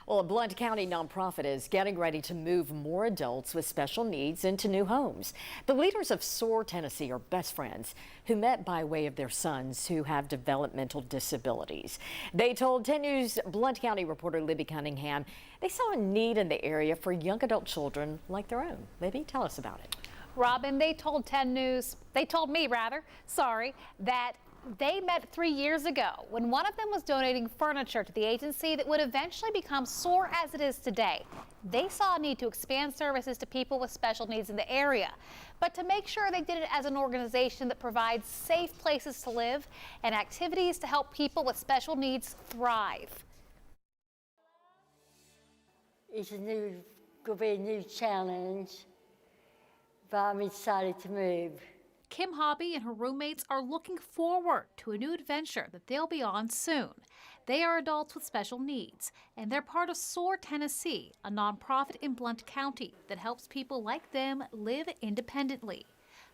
Well, a Blount County nonprofit is getting ready to move more adults with special needs into new homes. The leaders of SOAR Tennessee are best friends who met by way of their sons who have developmental disabilities. They told 10 News Blount County reporter Libby Cunningham they saw a need in the area for young adult children like their own. Libby, tell us about it. Robin, they told me that they met 3 years ago when one of them was donating furniture to the agency that would eventually become SOAR as it is today. They saw a need to expand services to people with special needs in the area, but to make sure they did it as an organization that provides safe places to live and activities to help people with special needs thrive. It's going to be a new challenge, but I'm excited to move. Kim Hobby and her roommates are looking forward to a new adventure that they'll be on soon. They are adults with special needs, and they're part of SOAR Tennessee, a nonprofit in Blount County that helps people like them live independently.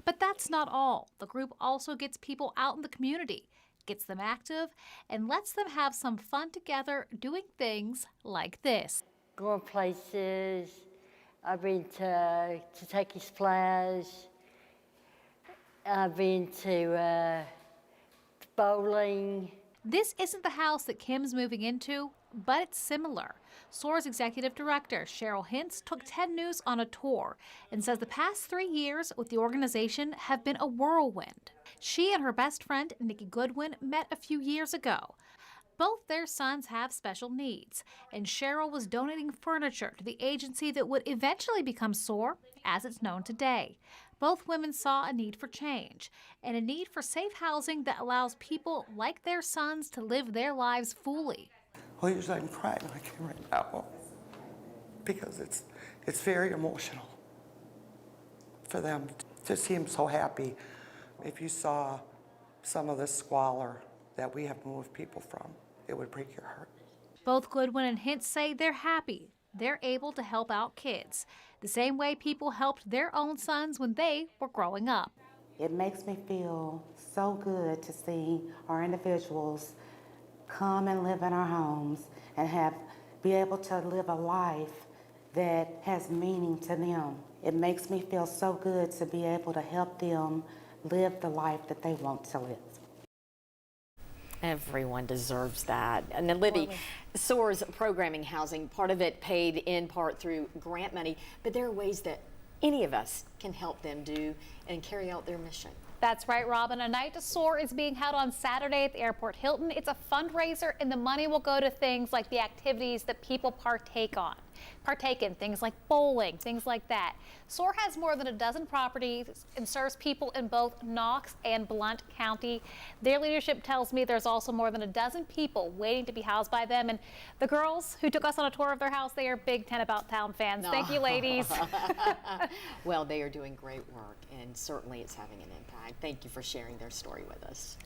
But that's not all. The group also gets people out in the community, gets them active, and lets them have some fun together doing things like this. Going places. I've been to Takey's Splash. I've been to bowling. This isn't the house that Kim's moving into, but it's similar. SOAR's executive director, Cheryl Hintz, took 10 News on a tour and says the past 3 years with the organization have been a whirlwind. She and her best friend, Nikki Goodwin, met a few years ago. Both their sons have special needs, and Cheryl was donating furniture to the agency that would eventually become SOAR as it's known today. Both women saw a need for change and a need for safe housing that allows people like their sons to live their lives fully. Well, usually I'm crying like I am right now because it's very emotional for them to see him so happy. If you saw some of the squalor that we have moved people from, it would break your heart. Both Goodwin and Hintz say they're happy they're able to help out kids, the same way people helped their own sons when they were growing up. It makes me feel so good to see our individuals come and live in our homes and be able to live a life that has meaning to them. It makes me feel so good to be able to help them live the life that they want to live. Everyone deserves that. And then Libby, SOAR's programming housing, part of it paid in part through grant money, but there are ways that any of us can help them do and carry out their mission. That's right, Robin. A Night to SOAR is being held on Saturday at the Airport Hilton. It's a fundraiser, and the money will go to things like the activities that people partake in, things like bowling, things like that. SOAR has more than a dozen properties and serves people in both Knox and Blount County. Their leadership tells me there's also more than a dozen people waiting to be housed by them. And the girls who took us on a tour of their house, they are big Ten About Town fans. Thank you, ladies. Well, they are doing great work, and certainly it's having an impact. Thank you for sharing their story with us.